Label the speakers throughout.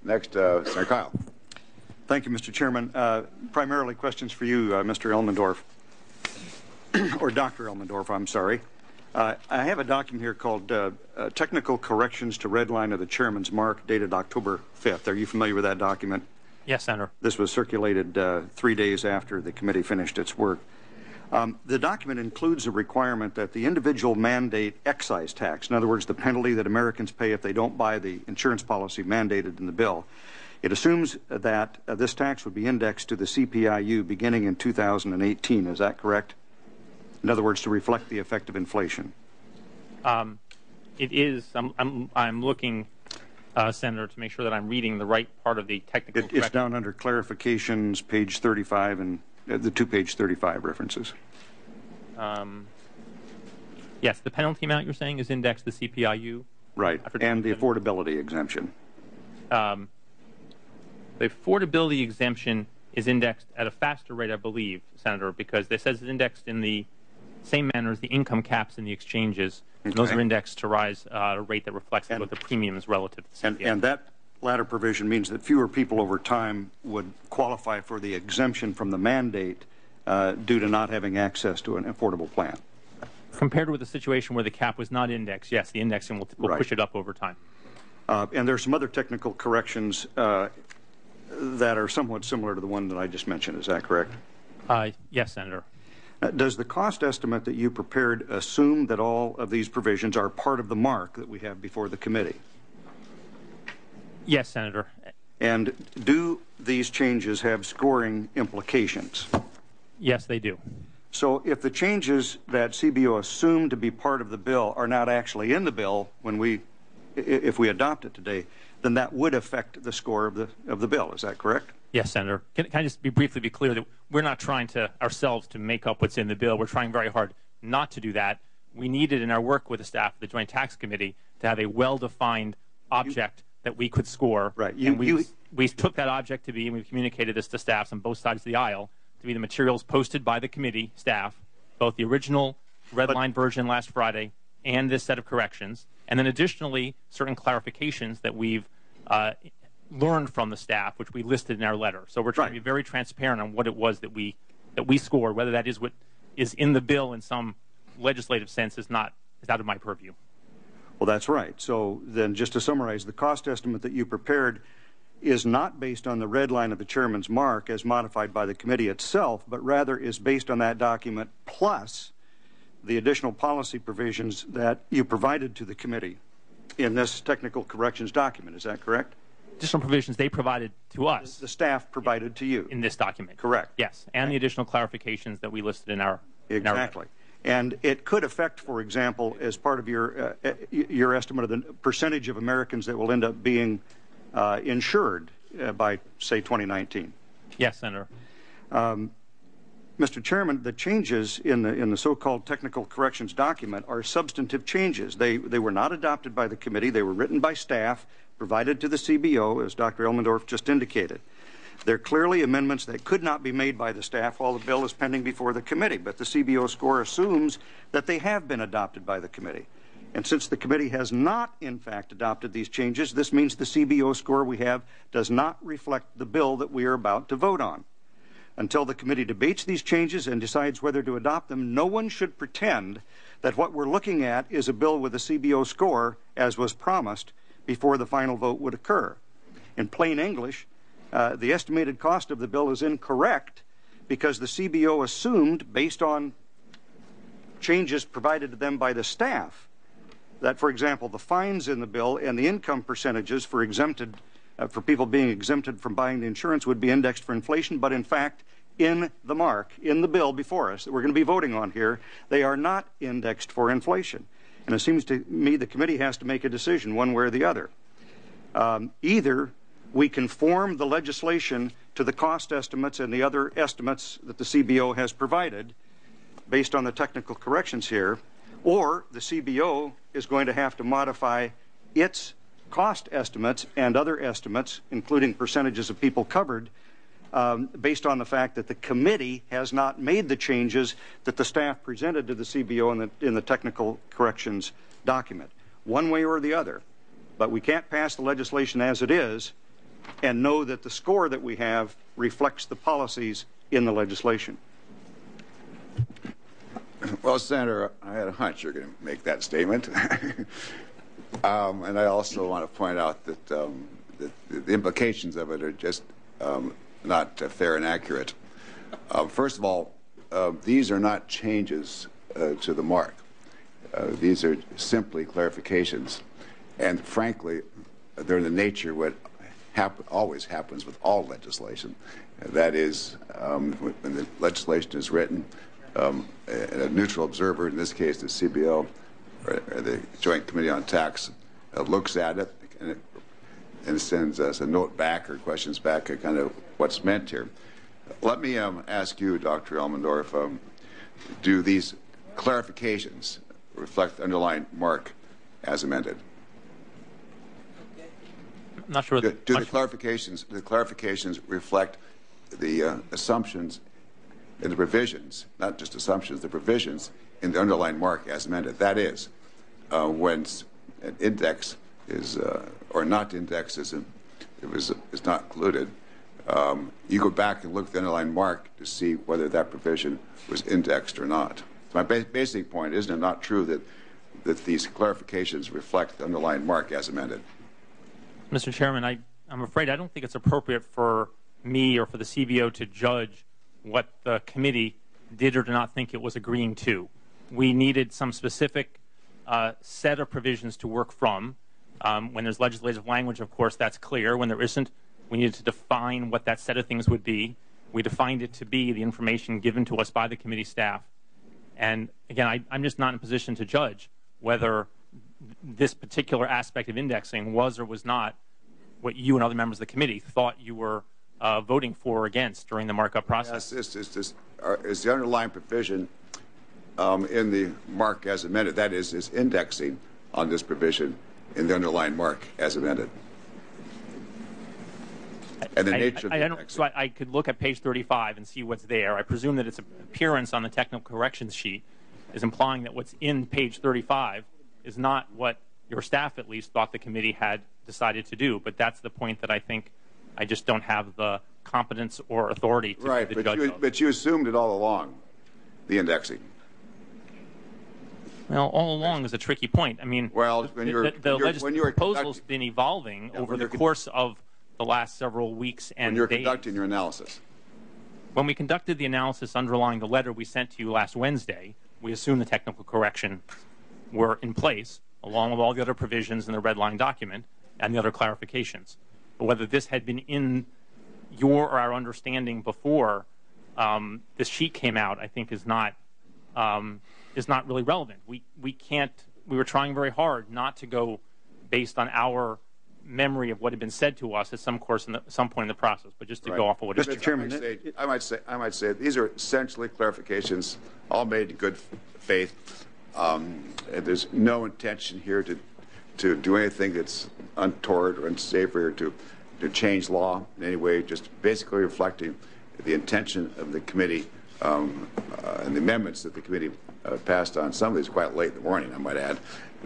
Speaker 1: Next, Senator Kyl.
Speaker 2: Thank you, Mr. Chairman. Primarily questions for you, Mr. Elmendorf, or Dr. Elmendorf, I'm sorry. I have a document here called Technical Corrections to Red Line of the Chairman's Mark, dated October 5th. Are you familiar with that document?
Speaker 3: Yes, Senator.
Speaker 2: This was circulated 3 days after the committee finished its work. The document includes a requirement that the individual mandate excise tax, in other words, the penalty that Americans pay if they don't buy the insurance policy mandated in the bill. It assumes that this tax would be indexed to the CPIU beginning in 2018. Is that correct? In other words, to reflect the effect of inflation.
Speaker 3: It is. I'm looking, Senator, to make sure that I'm reading the right part of the technical correction.
Speaker 2: It's down under clarifications, page 35, and the two page 35 references.
Speaker 3: Yes, the penalty amount you're saying is indexed to the CPIU?
Speaker 2: Right, and the affordability exemption.
Speaker 3: The affordability exemption is indexed at a faster rate, I believe, Senator, because it says it's indexed in the same manner as the income caps in the exchanges. Okay. Those are indexed to rise at a rate that reflects what the premiums relative to the CPI.
Speaker 2: And that latter provision means that fewer people over time would qualify for the exemption from the mandate due to not having access to an affordable plan.
Speaker 3: Compared with a situation where the cap was not indexed, yes, the indexing will push it up over time.
Speaker 2: And there's some other technical corrections that are somewhat similar to the one that I just mentioned. Is that correct?
Speaker 3: Yes, Senator.
Speaker 2: Does the cost estimate that you prepared assume that all of these provisions are part of the mark that we have before the committee?
Speaker 3: Yes, Senator.
Speaker 2: And do these changes have scoring implications?
Speaker 3: Yes, they do.
Speaker 2: So if the changes that CBO assumed to be part of the bill are not actually in the bill if we adopt it today, then that would affect the score of the bill. Is that correct?
Speaker 3: Yes, Senator. Can I just briefly be clear that we're not trying to ourselves to make up what's in the bill. We're trying very hard not to do that. We needed in our work with the staff of the Joint Tax Committee to have a well-defined object that we could score.
Speaker 2: Right.
Speaker 3: We took that object to be, and we've communicated this to staffs on both sides of the aisle, to be the materials posted by the committee staff, both the original red line version last Friday and this set of corrections, and then additionally certain clarifications that we've learned from the staff, which we listed in our letter. So we're trying to be very transparent on what it was that we scored. Whether that is what is in the bill in some legislative sense is out of my purview.
Speaker 2: Well, that's right. So then, just to summarize, the cost estimate that you prepared is not based on the red line of the chairman's mark as modified by the committee itself, but rather is based on that document plus the additional policy provisions that you provided to the committee in this technical corrections document. Is that correct?
Speaker 3: Additional provisions they provided to us.
Speaker 2: The staff provided to you.
Speaker 3: In this document.
Speaker 2: Correct.
Speaker 3: Yes, and the additional clarifications that we listed in our
Speaker 2: Exactly. And it could affect, for example, as part of your estimate of the percentage of Americans that will end up being insured by, say, 2019.
Speaker 3: Yes, Senator.
Speaker 2: Mr. Chairman, the changes in the so-called technical corrections document are substantive changes. They were not adopted by the committee. They were written by staff, provided to the CBO, as Dr. Elmendorf just indicated. They're clearly amendments that could not be made by the staff while the bill is pending before the committee, but the CBO score assumes that they have been adopted by the committee. And since the committee has not, in fact, adopted these changes, this means the CBO score we have does not reflect the bill that we are about to vote on. Until the committee debates these changes and decides whether to adopt them, no one should pretend that what we're looking at is a bill with a CBO score, as was promised, before the final vote would occur. In plain English, the estimated cost of the bill is incorrect because the CBO assumed, based on changes provided to them by the staff, that, for example, the fines in the bill and the income percentages for people being exempted from buying the insurance would be indexed for inflation, but in fact, in the mark, in the bill before us that we're going to be voting on here, they are not indexed for inflation. And it seems to me the committee has to make a decision one way or the other. Either we conform the legislation to the cost estimates and the other estimates that the CBO has provided based on the technical corrections here, or the CBO is going to have to modify its cost estimates and other estimates, including percentages of people covered, based on the fact that the committee has not made the changes that the staff presented to the CBO in the technical corrections document. One way or the other. But we can't pass the legislation as it is and know that the score that we have reflects the policies in the legislation.
Speaker 1: Well, Senator, I had a hunch you're going to make that statement. And I also want to point out that, the implications of it are just not fair and accurate. First of all, these are not changes to the mark. These are simply clarifications. And frankly, they're in the nature of what always happens with all legislation. That is, when the legislation is written, a neutral observer, in this case the CBO, or the Joint Committee on Tax, looks at it and sends us a note back or questions back, kind of what's meant here. Let me ask you, Dr. Elmendorf, do these clarifications reflect the underlying mark as amended?
Speaker 3: I'm not sure.
Speaker 1: Do the clarifications reflect the assumptions and the provisions, not just assumptions, the provisions in the underlying mark as amended? That is, when an index is or not index is not included, you go back and look at the underlying mark to see whether that provision was indexed or not. My basic point, isn't it not true that these clarifications reflect the underlying mark as amended?
Speaker 3: Mr. Chairman, I'm afraid I don't think it's appropriate for me or for the CBO to judge what the committee did or did not think it was agreeing to. We needed some specific set of provisions to work from. When there's legislative language, of course, that's clear. When there isn't, we needed to define what that set of things would be. We defined it to be the information given to us by the committee staff. And again, I'm just not in a position to judge whether this particular aspect of indexing was or was not what you and other members of the committee thought you were voting for or against during the markup process.
Speaker 1: Yes, is the underlying provision in the mark as amended, that is indexing on this provision in the underlying mark as amended? And the nature of the indexing.
Speaker 3: So I could look at page 35 and see what's there. I presume that its appearance on the technical corrections sheet is implying that what's in page 35 is not what your staff at least thought the committee had decided to do. But that's the point that I think I just don't have the competence or authority to
Speaker 1: right,
Speaker 3: be the judge of.
Speaker 1: But you assumed it all along, the indexing.
Speaker 3: Well, all along is a tricky point. I mean,
Speaker 1: well,
Speaker 3: the proposal's been evolving over the course of the last several weeks and
Speaker 1: when you're
Speaker 3: days.
Speaker 1: Conducting your analysis.
Speaker 3: When we conducted the analysis underlying the letter we sent to you last Wednesday, we assumed the technical corrections were in place, along with all the other provisions in the red line document and the other clarifications. But whether this had been in your or our understanding before this sheet came out, I think is not really relevant. We can't. We were trying very hard not to go based on our memory of what had been said to us at some point in the process, but just to go off of what
Speaker 2: Mr. Chairman,
Speaker 1: I might say these are essentially clarifications, all made in good faith. There's no intention here to do anything that's untoward or unsavory or to change law in any way. Just basically reflecting the intention of the committee and the amendments that the committee passed on. Some of these quite late in the morning, I might add.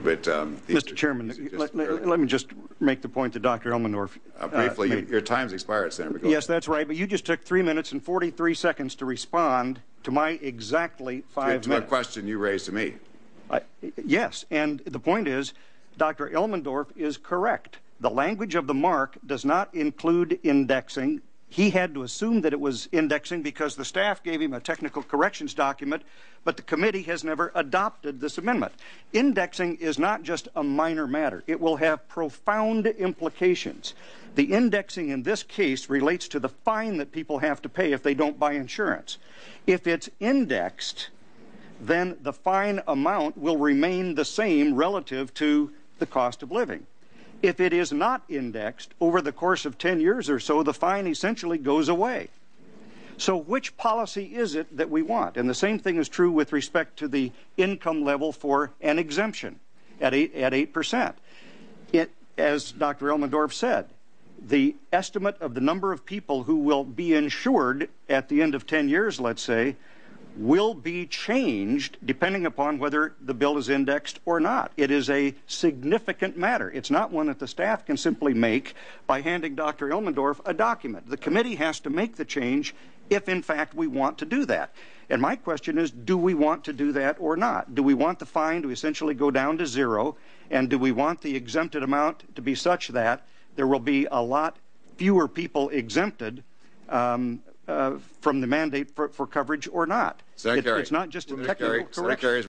Speaker 1: But
Speaker 2: Mr. Chairman, let me just make the point that Dr. Elmendorf
Speaker 1: briefly,
Speaker 2: made.
Speaker 1: your time's expired, Senator.
Speaker 2: Yes, that's right. But you just took 3 minutes and 43 seconds to respond to my exactly 5 minutes.
Speaker 1: To a question you raised to me.
Speaker 2: Yes, and the point is, Dr. Elmendorf is correct. The language of the mark does not include indexing. He had to assume that it was indexing because the staff gave him a technical corrections document, but the committee has never adopted this amendment. Indexing is not just a minor matter. It will have profound implications. The indexing in this case relates to the fine that people have to pay if they don't buy insurance. If it's indexed, then the fine amount will remain the same relative to the cost of living. If it is not indexed, over the course of 10 years or so, the fine essentially goes away. So which policy is it that we want? And the same thing is true with respect to the income level for an exemption at 8%. As Dr. Elmendorf said, the estimate of the number of people who will be insured at the end of 10 years, let's say, will be changed depending upon whether the bill is indexed or not. It is a significant matter. It's not one that the staff can simply make by handing Dr. Elmendorf a document. The committee has to make the change if, in fact, we want to do that. And my question is, do we want to do that or not? Do we want the fine to essentially go down to zero? And do we want the exempted amount to be such that there will be a lot fewer people exempted from the mandate for coverage or not?
Speaker 1: Secretary.
Speaker 2: It's not just a technical correction.